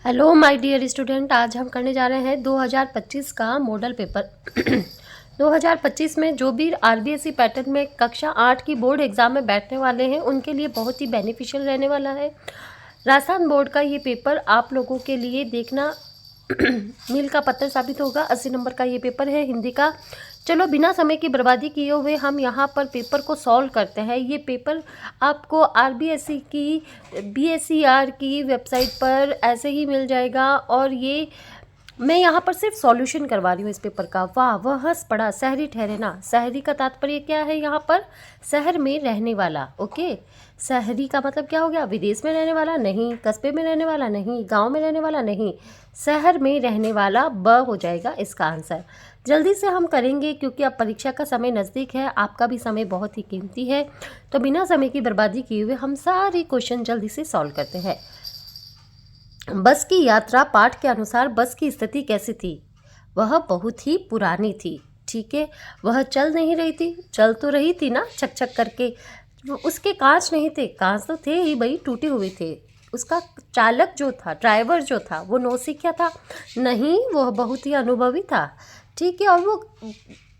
Hello my dear student, आज हम करने जा रहे हैं 2025 का मॉडल पेपर। 2025 में जो भी आरबीएसई पैटर्न में कक्षा 8 की बोर्ड एग्ज़ाम में बैठने वाले हैं उनके लिए बहुत ही बेनिफिशियल रहने वाला है। राजस्थान बोर्ड का ये पेपर आप लोगों के लिए देखना मील का पत्थर साबित होगा। 80 नंबर का ये पेपर है हिंदी का। चलो बिना समय की बर्बादी किए हुए हम यहाँ पर पेपर को सॉल्व करते हैं। ये पेपर आपको आरबीएसई की बीएसईआर की वेबसाइट पर ऐसे ही मिल जाएगा और ये मैं यहाँ पर सिर्फ सॉल्यूशन करवा रही हूँ इस पेपर का। वाह वह हंस पड़ा शहरी ठहरे ना। शहरी का तात्पर्य क्या है? यहाँ पर शहर में रहने वाला। ओके, शहरी का मतलब क्या हो गया? विदेश में रहने वाला नहीं, कस्बे में रहने वाला नहीं, गांव में रहने वाला नहीं, शहर में रहने वाला ब हो जाएगा इसका आंसर। जल्दी से हम करेंगे क्योंकि अब परीक्षा का समय नज़दीक है, आपका भी समय बहुत ही कीमती है। तो बिना समय की बर्बादी किए हुए हम सारे क्वेश्चन जल्दी से सॉल्व करते हैं। बस की यात्रा पाठ के अनुसार बस की स्थिति कैसी थी? वह बहुत ही पुरानी थी। ठीक है, वह चल नहीं रही थी, चल तो रही थी ना छक छक करके। उसके कांच नहीं थे, कांच तो थे ही भाई, टूटे हुए थे। उसका चालक जो था, ड्राइवर जो था, वो नौसिखिया था नहीं, वह बहुत ही अनुभवी था। ठीक है, और वो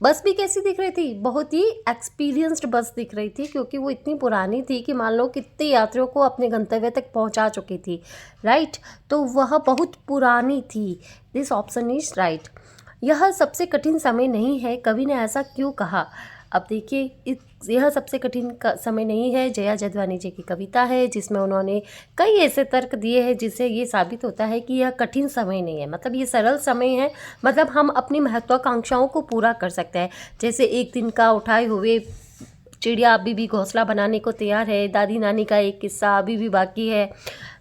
बस भी कैसी दिख रही थी? बहुत ही एक्सपीरियंस्ड बस दिख रही थी क्योंकि वो इतनी पुरानी थी कि मान लो कितने यात्रियों को अपने गंतव्य तक पहुंचा चुकी थी। राइट, तो वह बहुत पुरानी थी। This option is right. यह सबसे कठिन समय नहीं है, कवि ने ऐसा क्यों कहा? अब देखिए, यह सबसे कठिन समय नहीं है जया जदवानी जी की कविता है जिसमें उन्होंने कई ऐसे तर्क दिए हैं जिससे ये साबित होता है कि यह कठिन समय नहीं है, मतलब ये सरल समय है। मतलब हम अपनी महत्वाकांक्षाओं को पूरा कर सकते हैं। जैसे एक दिन का उठाए हुए चिड़िया अभी भी घोंसला बनाने को तैयार है। दादी नानी का एक किस्सा अभी भी बाकी है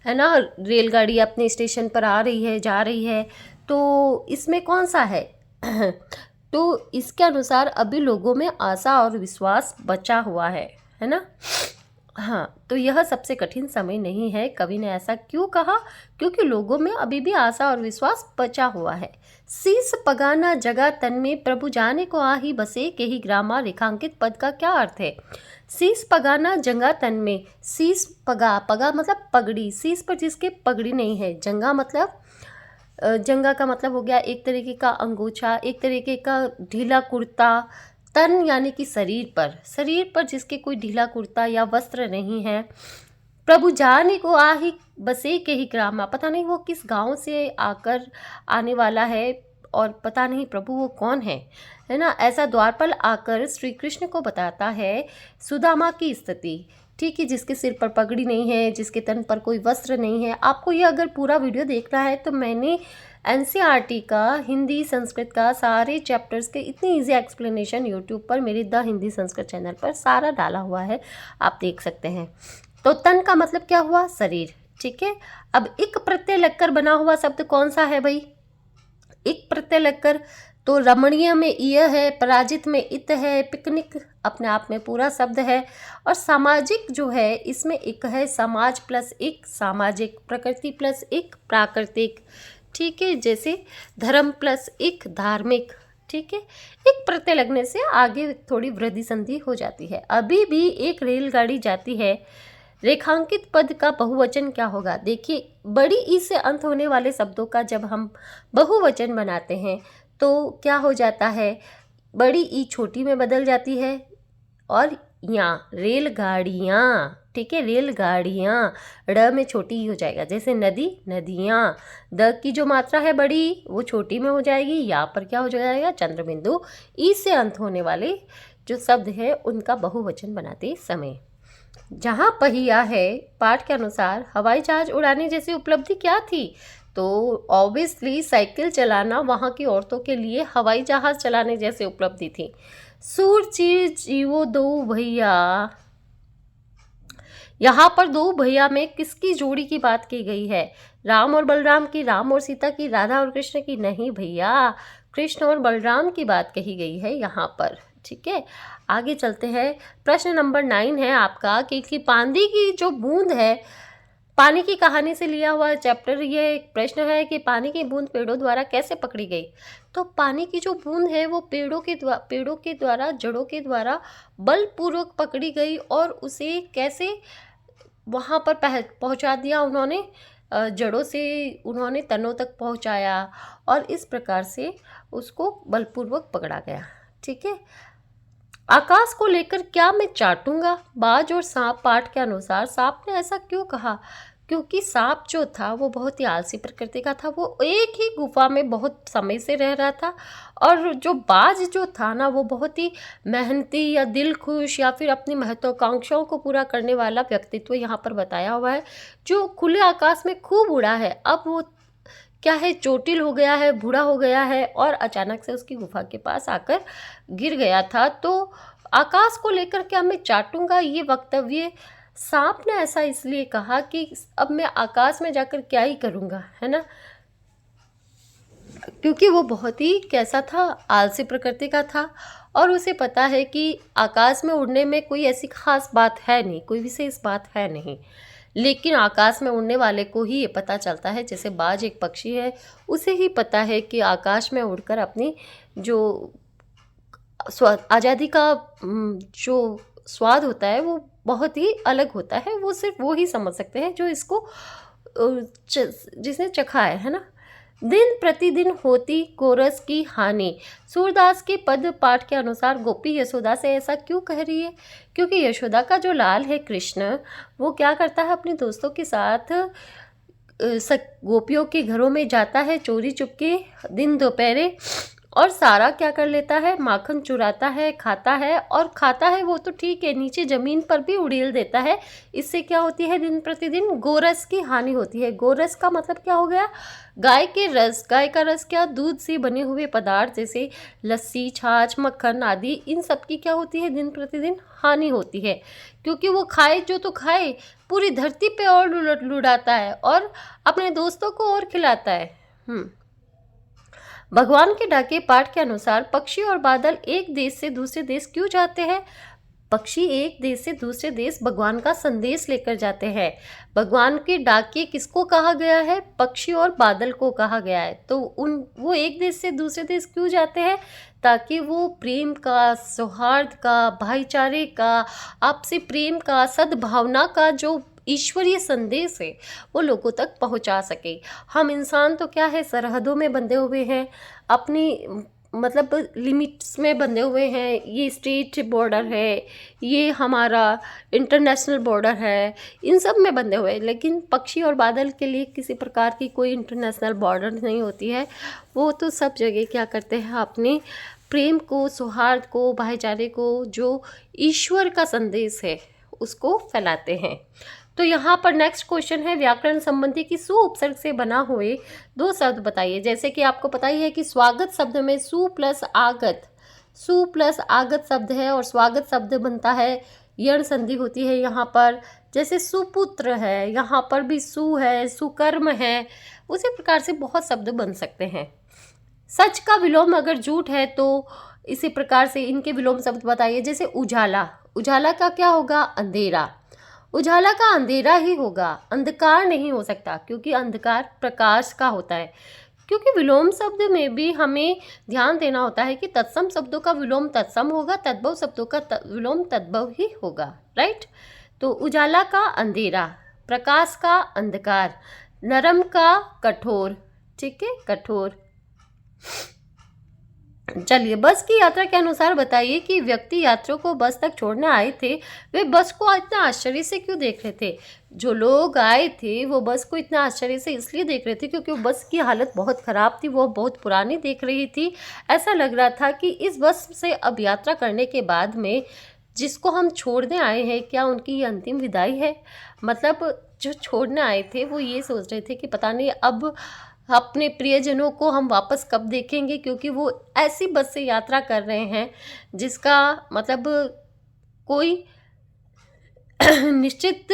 ना। रेलगाड़ी अपने स्टेशन पर आ रही है, जा रही है, तो इसमें कौन सा है? तो इसके अनुसार अभी लोगों में आशा और विश्वास बचा हुआ है ना। हाँ, तो यह सबसे कठिन समय नहीं है, कवि ने ऐसा क्यों कहा? क्योंकि लोगों में अभी भी आशा और विश्वास बचा हुआ है। शीस पगाना जगा तन में प्रभु जाने को आही बसे के ही ग्रामा रेखांकित पद का क्या अर्थ है? शीस पगाना जंगा तन में, शीस पगा, पगा मतलब पगड़ी, शीस पर जिसके पगड़ी नहीं है। जंगा मतलब जंगा का मतलब हो गया एक तरीके का अंगोछा, एक तरीके का ढीला कुर्ता। तन यानी कि शरीर पर जिसके कोई ढीला कुर्ता या वस्त्र नहीं है। प्रभु जाने को आही बसे के ही ग्रामा, पता नहीं वो किस गांव से आकर आने वाला है और पता नहीं प्रभु वो कौन है ना। ऐसा द्वारपाल आकर श्री कृष्ण को बताता है सुदामा की स्थिति। ठीक है, जिसके सिर पर पगड़ी नहीं है, जिसके तन पर कोई वस्त्र नहीं है। आपको ये अगर पूरा वीडियो देखना है तो मैंने एनसीईआरटी का हिंदी संस्कृत का सारे चैप्टर्स के इतनी इजी एक्सप्लेनेशन यूट्यूब पर मेरे द हिंदी संस्कृत चैनल पर सारा डाला हुआ है, आप देख सकते हैं। तो तन का मतलब क्या हुआ? शरीर। ठीक है, अब इक प्रत्यय लगकर बना हुआ शब्द कौन सा है भाई? इक प्रत्यय लगकर, तो रमणीय में यह है, पराजित में इत है, पिकनिक अपने आप में पूरा शब्द है। और सामाजिक जो है इसमें एक है, समाज प्लस एक सामाजिक, प्रकृति प्लस एक प्राकृतिक। ठीक है, जैसे धर्म प्लस एक धार्मिक। ठीक है, एक प्रत्यय लगने से आगे थोड़ी वृद्धि संधि हो जाती है। अभी भी एक रेलगाड़ी जाती है। रेखांकित पद का बहुवचन क्या होगा? देखिए, बड़ी ई से अंत होने वाले शब्दों का जब हम बहुवचन बनाते हैं तो क्या हो जाता है? बड़ी ई छोटी में बदल जाती है और यहाँ रेलगाड़ियाँ। ठीक है, रेलगाड़ियाँ ड में छोटी ही हो जाएगा। जैसे नदी, नदियाँ। द की जो मात्रा है बड़ी वो छोटी में हो जाएगी। यहाँ पर क्या हो जाएगा? चंद्र बिंदु। ई से अंत होने वाले जो शब्द है उनका बहुवचन बनाते समय। जहाँ पहिया है, पाठ के अनुसार हवाई जहाज उड़ाने जैसी उपलब्धि क्या थी? तो ऑब्वियसली साइकिल चलाना वहाँ की औरतों के लिए हवाई जहाज चलाने जैसी उपलब्धि थी। सूर चीज जीवो दो भैया, यहाँ पर दो भैया में किसकी जोड़ी की बात की गई है? राम और बलराम की, राम और सीता की, राधा और कृष्ण की? नहीं भैया, कृष्ण और बलराम की बात कही गई है यहाँ पर। ठीक है, आगे चलते हैं। प्रश्न नंबर 9 है आपका कि पांदी की जो बूंद है, पानी की कहानी से लिया हुआ चैप्टर। ये एक प्रश्न है कि पानी की बूंद पेड़ों द्वारा कैसे पकड़ी गई? तो पानी की जो बूंद है वो पेड़ों के द्वारा, जड़ों के द्वारा बलपूर्वक पकड़ी गई और उसे कैसे वहाँ पर पहुँचा दिया उन्होंने? जड़ों से उन्होंने तनों तक पहुंचाया और इस प्रकार से उसको बलपूर्वक पकड़ा गया। ठीक है। आकाश को लेकर क्या मैं चाटूंगा? बाज और सांप पाठ के अनुसार सांप ने ऐसा क्यों कहा? क्योंकि सांप जो था वो बहुत ही आलसी प्रकृति का था, वो एक ही गुफा में बहुत समय से रह रहा था। और जो बाज जो था ना, वो बहुत ही मेहनती या दिल खुश या फिर अपनी महत्वाकांक्षाओं को पूरा करने वाला व्यक्तित्व यहाँ पर बताया हुआ है, जो खुले आकाश में खूब उड़ा है। अब वो क्या है, चोटिल हो गया है, बूढ़ा हो गया है और अचानक से उसकी गुफा के पास आकर गिर गया था। तो आकाश को लेकर क्या मैं चाटूंगा, ये वक्तव्य सांप ने ऐसा इसलिए कहा कि अब मैं आकाश में जाकर क्या ही करूँगा, है ना। क्योंकि वो बहुत ही कैसा था, आलसी प्रकृति का था और उसे पता है कि आकाश में उड़ने में कोई ऐसी खास बात है नहीं, कोई विशेष बात है नहीं। लेकिन आकाश में उड़ने वाले को ही ये पता चलता है, जैसे बाज एक पक्षी है, उसे ही पता है कि आकाश में उड़कर अपनी जो आज़ादी का जो स्वाद होता है वो बहुत ही अलग होता है। वो सिर्फ वो ही समझ सकते हैं जो इसको जिसने चखा है ना। दिन प्रतिदिन होती कोरस की हानि। सूरदास के पद पाठ के अनुसार गोपी यशोदा से ऐसा क्यों कह रही है? क्योंकि यशोदा का जो लाल है कृष्ण, वो क्या करता है, अपने दोस्तों के साथ गोपियों के घरों में जाता है चोरी चुपके दिन दोपहरे, और सारा क्या कर लेता है, माखन चुराता है, खाता है। और खाता है वो तो ठीक है, नीचे ज़मीन पर भी उड़ेल देता है। इससे क्या होती है, दिन प्रतिदिन गोरस की हानि होती है। गोरस का मतलब क्या हो गया, गाय के रस। गाय का रस क्या, दूध से बने हुए पदार्थ जैसे लस्सी, छाछ, मक्खन आदि, इन सब की क्या होती है, दिन प्रतिदिन हानि होती है। क्योंकि वो खाए जो तो खाए, पूरी धरती पे और लुढ़ाता है और अपने दोस्तों को और खिलाता है। भगवान के डाके पाठ के अनुसार पक्षी और बादल एक देश से दूसरे देश क्यों जाते हैं? पक्षी एक देश से दूसरे देश भगवान का संदेश लेकर जाते हैं। भगवान के डाके किसको कहा गया है? पक्षी और बादल को कहा गया है। तो वो एक देश से दूसरे देश क्यों जाते हैं? ताकि वो प्रेम का, सौहार्द का, भाईचारे का, आपसी प्रेम का, सद्भावना का जो ईश्वरीय संदेश है वो लोगों तक पहुंचा सके। हम इंसान तो क्या है, सरहदों में बंधे हुए हैं, अपनी मतलब लिमिट्स में बंधे हुए हैं। ये स्टेट बॉर्डर है, ये हमारा इंटरनेशनल बॉर्डर है, इन सब में बंधे हुए हैं। लेकिन पक्षी और बादल के लिए किसी प्रकार की कोई इंटरनेशनल बॉर्डर नहीं होती है। वो तो सब जगह क्या करते हैं, अपने प्रेम को, सौहार्द को, भाईचारे को, जो ईश्वर का संदेश है उसको फैलाते हैं। तो यहाँ पर नेक्स्ट क्वेश्चन है, व्याकरण संबंधी की सु उपसर्ग से बना हुए दो शब्द बताइए। जैसे कि आपको पता ही है कि स्वागत शब्द में सु प्लस आगत शब्द है और स्वागत शब्द बनता है, यण संधि होती है यहाँ पर। जैसे सुपुत्र है, यहाँ पर भी सु है, सुकर्म है। उसी प्रकार से बहुत शब्द बन सकते हैं। सच का विलोम अगर झूठ है तो इसी प्रकार से इनके विलोम शब्द बताइए। जैसे उजाला, उजाला का क्या होगा, अंधेरा। उजाला का अंधेरा ही होगा, अंधकार नहीं हो सकता, क्योंकि अंधकार प्रकाश का होता है। क्योंकि विलोम शब्द में भी हमें ध्यान देना होता है कि तत्सम शब्दों का विलोम तत्सम होगा, तद्भव शब्दों का विलोम तद्भव ही होगा, राइट। तो उजाला का अंधेरा, प्रकाश का अंधकार, नरम का कठोर, ठीक है, कठोर। चलिए, बस की यात्रा के अनुसार बताइए कि व्यक्ति यात्रियों को बस तक छोड़ने आए थे, वे बस को इतना आश्चर्य से क्यों देख रहे थे? जो लोग आए थे वो बस को इतना आश्चर्य से इसलिए देख रहे थे क्योंकि वो बस की हालत बहुत ख़राब थी, वो बहुत पुरानी देख रही थी। ऐसा लग रहा था कि इस बस से अब यात्रा करने के बाद में जिसको हम छोड़ने आए हैं, क्या उनकी ये अंतिम विदाई है? मतलब जो छोड़ने आए थे वो ये सोच रहे थे कि पता नहीं अब अपने प्रियजनों को हम वापस कब देखेंगे, क्योंकि वो ऐसी बस से यात्रा कर रहे हैं जिसका मतलब कोई निश्चित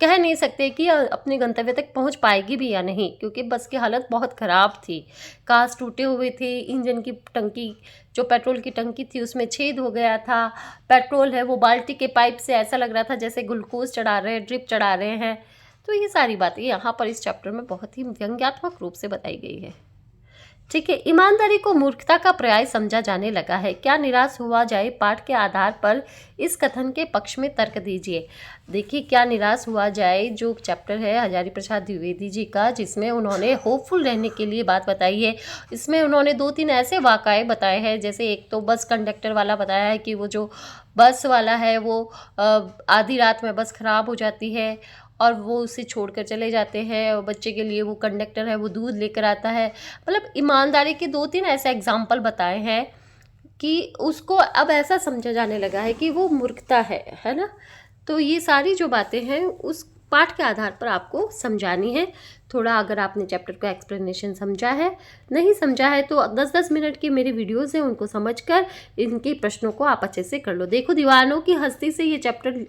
कह नहीं सकते कि अपने गंतव्य तक पहुंच पाएगी भी या नहीं, क्योंकि बस की हालत बहुत ख़राब थी। कांच टूटे हुए थे, इंजन की टंकी, जो पेट्रोल की टंकी थी उसमें छेद हो गया था। पेट्रोल है वो बाल्टी के पाइप से ऐसा लग रहा था जैसे ग्लूकोज चढ़ा रहे हैं, ड्रिप चढ़ा रहे हैं। तो ये सारी बातें यहाँ पर इस चैप्टर में बहुत ही व्यंग्यात्मक रूप से बताई गई है। ठीक है। ईमानदारी को मूर्खता का पर्याय समझा जाने लगा है, क्या निराश हुआ जाए? पाठ के आधार पर इस कथन के पक्ष में तर्क दीजिए। देखिए, क्या निराश हुआ जाए जो चैप्टर है हजारी प्रसाद द्विवेदी जी का, जिसमें उन्होंने होपफुल रहने के लिए बात बताई है। इसमें उन्होंने 2-3 ऐसे वाक़ये बताए हैं, जैसे एक तो बस कंडक्टर वाला बताया है कि वो जो बस वाला है वो आधी रात में बस ख़राब हो जाती है और वो उसे छोड़कर चले जाते हैं, और बच्चे के लिए वो कंडक्टर है वो दूध लेकर आता है। मतलब ईमानदारी के 2-3 ऐसे एग्जाम्पल बताए हैं कि उसको अब ऐसा समझा जाने लगा है कि वो मूर्खता है ना। तो ये सारी जो बातें हैं उस पाठ के आधार पर आपको समझानी है। थोड़ा अगर आपने चैप्टर का एक्सप्लेनेशन समझा है, नहीं समझा है तो 10-10 मिनट की मेरी वीडियोज़ हैं, उनको समझकर इनके प्रश्नों को आप अच्छे से कर लो। देखो, दीवानों की हस्ती से ये चैप्टर,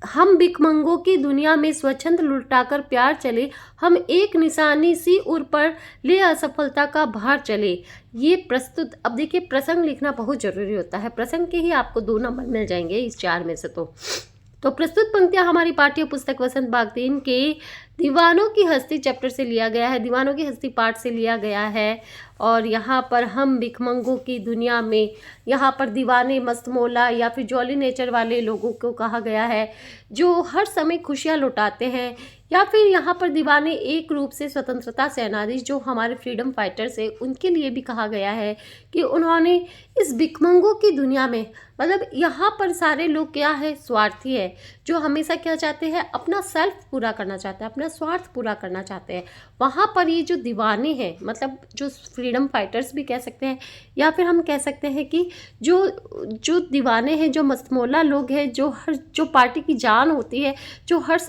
हम भिखमंगों की दुनिया में स्वच्छंद लुटाकर प्यार चले, हम एक निशानी सी उर पर ले असफलता का भार चले। ये प्रस्तुत, अब देखिए प्रसंग लिखना बहुत ज़रूरी होता है। प्रसंग के ही आपको 2 नंबर मिल जाएंगे इस 4 में से। तो प्रस्तुत पंक्तियां हमारी पाठ्य पुस्तक वसंत बाग 3 के दीवानों की हस्ती चैप्टर से लिया गया है, दीवानों की हस्ती पाठ से लिया गया है। और यहाँ पर हम भिखमंगों की दुनिया में, यहाँ पर दीवाने मस्तमौला या फिर जॉली नेचर वाले लोगों को कहा गया है जो हर समय खुशियाँ लुटाते हैं, या फिर यहाँ पर दीवाने एक रूप से स्वतंत्रता सेनानी जो हमारे फ्रीडम फाइटर्स है उनके लिए भी कहा गया है कि उन्होंने इस भिखमंगों की दुनिया में, मतलब यहाँ पर सारे लोग क्या है, स्वार्थी है, जो हमेशा क्या चाहते हैं, अपना सेल्फ पूरा करना चाहते हैं, अपना स्वार्थ पूरा करना चाहते हैं। वहाँ पर ये जो दीवाने हैं, मतलब जो फ्रीडम फाइटर्स भी कह सकते हैं, या फिर हम कह सकते हैं कि जो दीवाने हैं, जो मस्तमौला लोग हैं, जो पार्टी की जान होती है, जो हर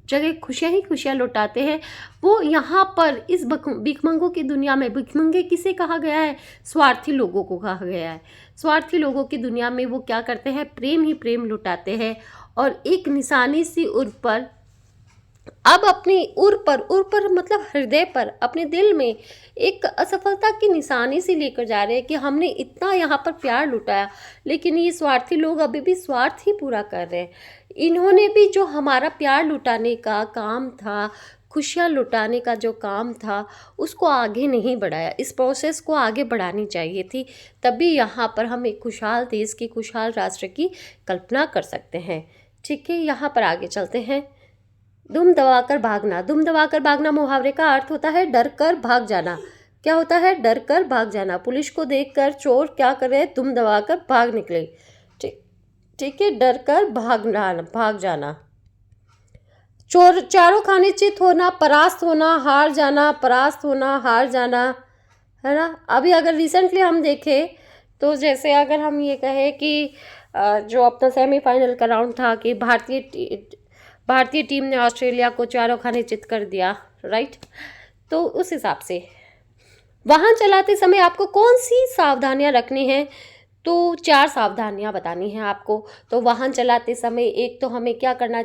जगह खुशियाँ ही खुशियाँ लुटाते हैं, वो यहाँ पर इस भिखमंगों की दुनिया में, भिखमंगे किसे कहा गया है, स्वार्थी लोगों को कहा गया है। स्वार्थी लोगों की दुनिया में वो क्या करते हैं, प्रेम ही प्रेम लुटाते हैं, और एक निशानी सी उर पर, अब अपनी उर पर मतलब हृदय पर, अपने दिल में एक असफलता की निशानी से लेकर जा रहे हैं कि हमने इतना यहाँ पर प्यार लुटाया, लेकिन ये स्वार्थी लोग अभी भी स्वार्थ ही पूरा कर रहे हैं। इन्होंने भी जो हमारा प्यार लुटाने का काम था, खुशियाँ लुटाने का जो काम था, उसको आगे नहीं बढ़ाया। इस प्रोसेस को आगे बढ़ानी चाहिए थी, तभी यहाँ पर हम एक खुशहाल देश की, खुशहाल राष्ट्र की कल्पना कर सकते हैं। ठीक है, यहाँ पर आगे चलते हैं। दुम दबाकर भागना। दुम दबाकर भागना मुहावरे का अर्थ होता है डर कर भाग जाना। क्या होता है, डर कर भाग जाना। पुलिस को देखकर चोर क्या कर रहे हैं, दुम दबाकर भाग निकले। ठीक है, डर कर भाग जाना। चोर चारों खाने चित होना, परास्त होना, हार जाना, परास्त होना, हार जाना, है ना। अभी अगर रिसेंटली हम देखें तो जैसे अगर हम ये कहें कि जो अपना सेमीफाइनल का राउंड था कि भारतीय टीम ने ऑस्ट्रेलिया को चारों खाने चित कर दिया, राइट। तो उस हिसाब से वाहन चलाते समय आपको कौन सी सावधानियां रखनी हैं, तो 4 सावधानियां बतानी हैं आपको। तो वाहन चलाते समय एक तो हमें क्या करना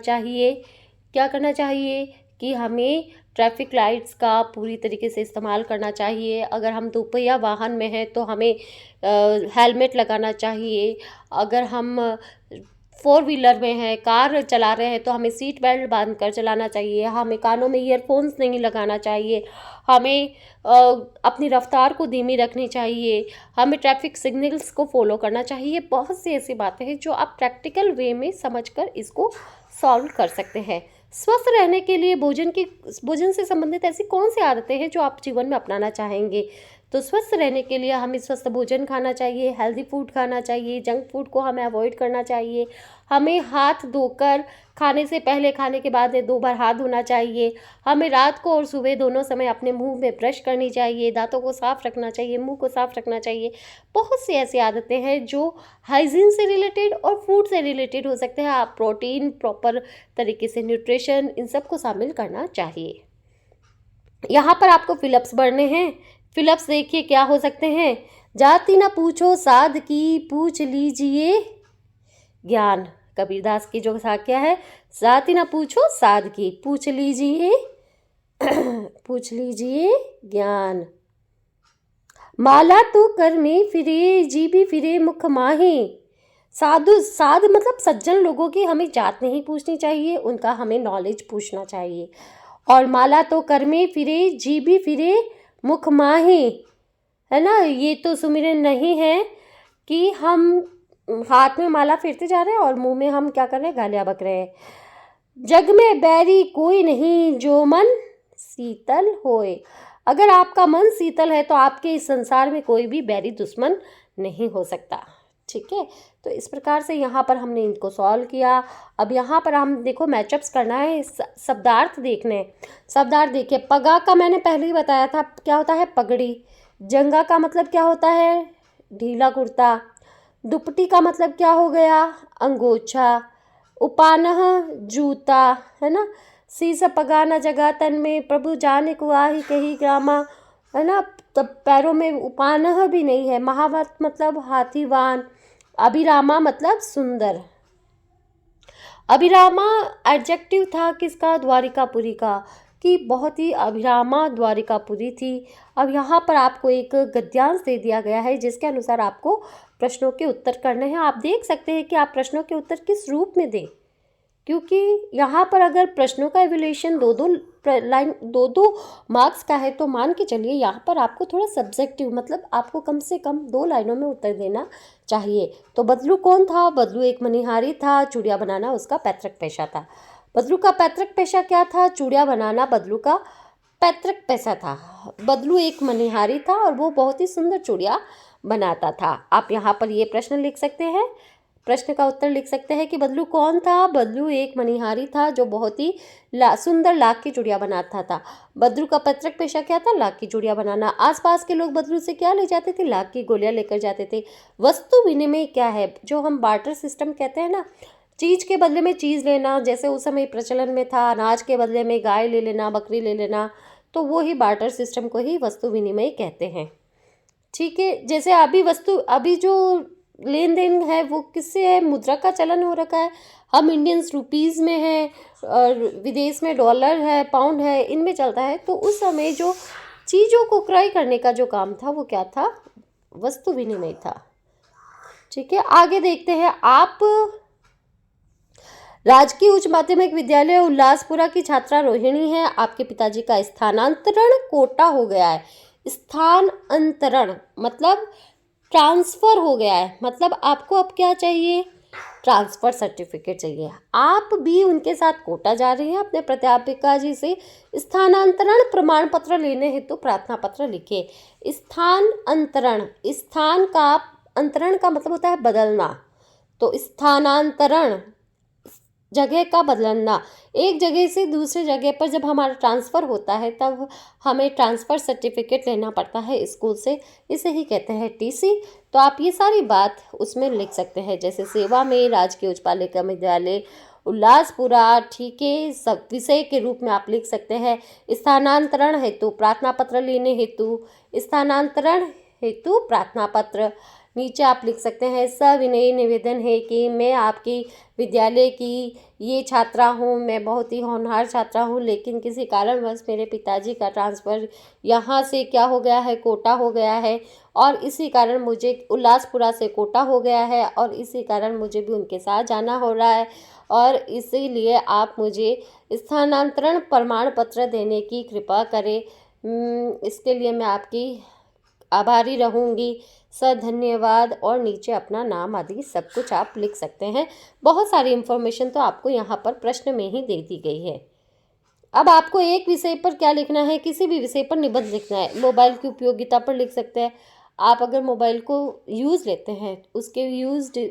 चाहिए कि हमें ट्रैफिक लाइट्स का पूरी तरीके से इस्तेमाल करना चाहिए। अगर हम दोपहिया वाहन में हैं तो हमें हेलमेट लगाना चाहिए। अगर हम 4 व्हीलर में हैं, कार चला रहे हैं, तो हमें सीट बेल्ट बांध कर चलाना चाहिए। हमें कानों में ईयरफोन्स नहीं लगाना चाहिए। हमें अपनी रफ्तार को धीमी रखनी चाहिए। हमें ट्रैफिक सिग्नल्स को फॉलो करना चाहिए। बहुत सी ऐसी बातें हैं जो आप प्रैक्टिकल वे में समझकर इसको सॉल्व कर सकते हैं। स्वस्थ रहने के लिए भोजन से संबंधित ऐसी कौन सी आदतें हैं जो आप जीवन में अपनाना चाहेंगे। तो स्वस्थ रहने के लिए हमें स्वस्थ भोजन खाना चाहिए, हेल्दी फूड खाना चाहिए, जंक फूड को हमें अवॉइड करना चाहिए। हमें हाथ धोकर खाने से पहले, खाने के बाद 2 बार हाथ धोना चाहिए। हमें रात को और सुबह दोनों समय अपने मुंह में ब्रश करनी चाहिए, दांतों को साफ़ रखना चाहिए, मुंह को साफ़ रखना चाहिए। बहुत सी ऐसी आदतें हैं जो हाइजीन से रिलेटेड और फूड से रिलेटेड हो सकते हैं। आप प्रोटीन, प्रॉपर तरीके से न्यूट्रिशन, इन सब को शामिल करना चाहिए। यहाँ पर आपको फिलअप्स बढ़ने हैं। फिलअप्स देखिए क्या हो सकते हैं। जाति ना पूछो साध की, पूछ लीजिए ज्ञान। कबीरदास की जो साख्या है, जाति ना पूछो साध की, पूछ लीजिए पूछ लीजिए ज्ञान। माला तो कर में फिरे, जीभी फिरे मुख माही। साधु मतलब सज्जन लोगों की हमें जात नहीं पूछनी चाहिए, उनका हमें नॉलेज पूछना चाहिए। और माला तो कर में फिरे, जीभी फिरे मुख माही, है ना, ये तो सुमिरन नहीं है कि हम हाथ में माला फेरते जा रहे हैं और मुंह में हम क्या कर रहे हैं, गालियां बक रहे हैं। जग में बैरी कोई नहीं जो मन शीतल होए। अगर आपका मन शीतल है तो आपके इस संसार में कोई भी बैरी दुश्मन नहीं हो सकता। ठीक है, तो इस प्रकार से यहाँ पर हमने इनको सॉल्व किया। अब यहाँ पर हम देखो मैचअप्स करना है, शब्दार्थ देखने हैं। शब्दार्थ देखिए, पगा का मैंने पहले ही बताया था क्या होता है, पगड़ी। जंगा का मतलब क्या होता है, ढीला कुर्ता। दुपट्टी का मतलब क्या हो गया, अंगोछा। उपानह जूता, है ना। शीस पगाना जगह तन में प्रभु जाने को आही कही ग्रामा, है ना। तब पैरों में उपानह भी नहीं है। महावत मतलब हाथीवान। अभिरामा मतलब सुंदर। अभिरामा एडजेक्टिव था किसका, द्वारिकापुरी का, कि बहुत ही अभिरामा द्वारिकापुरी थी। अब यहाँ पर आपको एक गद्यांश दे दिया गया है जिसके अनुसार आपको प्रश्नों के उत्तर करने हैं। आप देख सकते हैं कि आप प्रश्नों के उत्तर किस रूप में दें, क्योंकि यहाँ पर अगर प्रश्नों का एवल्यूशन दो दो मार्क्स का है तो मान के चलिए यहाँ पर आपको थोड़ा सब्जेक्टिव, मतलब आपको कम से कम 2 लाइनों में उत्तर देना चाहिए। तो बदलू कौन था, बदलू एक मनिहारी था, चूड़ियाँ बनाना उसका पैतृक पेशा था। बदलू का पैतृक पेशा क्या था, चूड़ियाँ बनाना बदलू का पैतृक पेशा था। बदलू एक मनिहारी था और वो बहुत ही सुंदर चूड़ियाँ बनाता था। आप यहाँ पर ये प्रश्न लिख सकते हैं, प्रश्न का उत्तर लिख सकते हैं कि बदलू कौन था, बदलू एक मनिहारी था जो बहुत ही सुंदर लाख की चूड़ियाँ बनाता था। बदलू का पैतृक पेशा क्या था, लाख की चूड़ियाँ बनाना। आसपास के लोग बदलू से क्या ले जाते थे, लाख की गोलियाँ लेकर जाते थे। वस्तु विनिमय क्या है, जो हम बार्टर सिस्टम कहते हैं ना, चीज़ के बदले में चीज़ लेना, जैसे उस समय प्रचलन में था अनाज के बदले में गाय ले लेना, बकरी ले लेना, तो वो ही बार्टर सिस्टम को ही वस्तु विनिमय कहते हैं। ठीक है, जैसे अभी जो लेन देन है वो किससे है, मुद्रा का चलन हो रखा है। हम इंडियंस रुपीज़ में है और विदेश में डॉलर है, पाउंड है, इनमें चलता है। तो उस समय जो चीज़ों को क्रय करने का जो काम था वो क्या था, वस्तु विनिमय था। ठीक है, आगे देखते हैं। आप राजकीय उच्च माध्यमिक विद्यालय उल्लासपुरा की छात्रा रोहिणी है। आपके पिताजी का स्थानांतरण कोटा हो गया है। स्थानांतरण मतलब ट्रांसफ़र हो गया है, मतलब आपको अब क्या चाहिए, ट्रांसफ़र सर्टिफिकेट चाहिए। आप भी उनके साथ कोटा जा रही हैं अपने प्राध्यापिका जी से स्थानांतरण प्रमाण पत्र लेने हेतु प्रार्थना पत्र लिखे। स्थानांतरण, स्थान का अंतरण का मतलब होता है बदलना, तो स्थानांतरण जगह का बदलना। एक जगह से दूसरे जगह पर जब हमारा ट्रांसफ़र होता है तब हमें ट्रांसफ़र सर्टिफिकेट लेना पड़ता है स्कूल से, इसे ही कहते हैं टीसी। तो आप ये सारी बात उसमें लिख सकते हैं, जैसे सेवा में राजकीय उच्च बालिका विद्यालय उल्लासपुरा, ठीक है, सब विषय के रूप में आप लिख सकते हैं। स्थानांतरण हेतु प्रार्थना पत्र लेने हेतु, स्थानांतरण हेतु प्रार्थना पत्र। नीचे आप लिख सकते हैं, सविनय निवेदन है कि मैं आपकी विद्यालय की ये छात्रा हूँ, मैं बहुत ही होनहार छात्रा हूँ, लेकिन किसी कारणवश मेरे पिताजी का ट्रांसफ़र यहाँ से क्या हो गया है, कोटा हो गया है, और इसी कारण मुझे उल्लासपुरा से कोटा हो गया है और इसी कारण मुझे भी उनके साथ जाना हो रहा है, और इसीलिए आप मुझे स्थानांतरण प्रमाण पत्र देने की कृपा करें। इसके लिए मैं आपकी आभारी रहूँगी, सर धन्यवाद। और नीचे अपना नाम आदि सब कुछ आप लिख सकते हैं। बहुत सारी इन्फॉर्मेशन तो आपको यहाँ पर प्रश्न में ही दे दी गई है। अब आपको एक विषय पर क्या लिखना है, किसी भी विषय पर निबंध लिखना है। मोबाइल की उपयोगिता पर लिख सकते हैं। आप अगर मोबाइल को यूज़ लेते हैं, उसके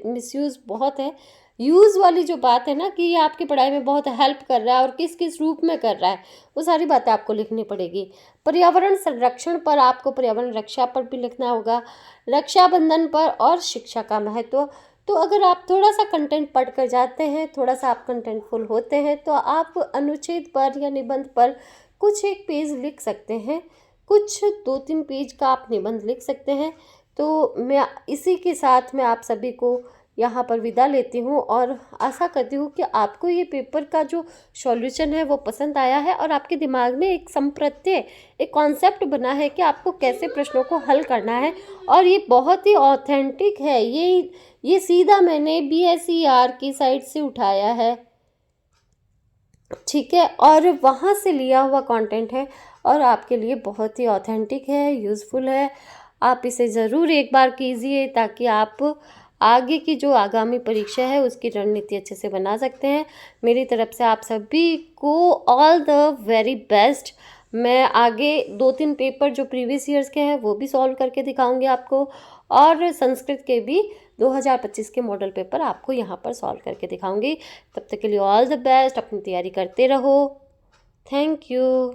मिसयूज़ बहुत है। यूज़ वाली जो बात है ना कि ये आपकी पढ़ाई में बहुत हेल्प कर रहा है और किस किस रूप में कर रहा है, वो सारी बातें आपको लिखनी पड़ेगी। पर्यावरण संरक्षण पर आपको पर्यावरण रक्षा पर भी लिखना होगा, रक्षाबंधन पर और शिक्षा का महत्व। तो अगर आप थोड़ा सा कंटेंट पढ़ कर जाते हैं, थोड़ा सा आप कंटेंटफुल होते हैं, तो आप अनुच्छेद पर या निबंध पर कुछ एक पेज लिख सकते हैं, कुछ 2-3 पेज का आप निबंध लिख सकते हैं। तो मैं इसी के साथ मैं आप सभी को यहाँ पर विदा लेती हूँ और आशा करती हूँ कि आपको ये पेपर का जो सॉल्यूशन है वो पसंद आया है और आपके दिमाग में एक संप्रत्यय, एक कॉन्सेप्ट बना है कि आपको कैसे प्रश्नों को हल करना है। और ये बहुत ही ऑथेंटिक है, ये सीधा मैंने BSER की साइट से उठाया है, ठीक है, और वहाँ से लिया हुआ कंटेंट है। और आपके लिए बहुत ही ऑथेंटिक है, यूज़फुल है। आप इसे ज़रूर एक बार कीजिए ताकि आप आगे की जो आगामी परीक्षा है उसकी रणनीति अच्छे से बना सकते हैं। मेरी तरफ से आप सभी को ऑल द वेरी बेस्ट। मैं आगे 2-3 पेपर जो प्रीवियस ईयर्स के हैं वो भी सॉल्व करके दिखाऊंगी आपको, और संस्कृत के भी 2025 के मॉडल पेपर आपको यहाँ पर सॉल्व करके दिखाऊंगी। तब तक के लिए ऑल द बेस्ट, अपनी तैयारी करते रहो। Thank you.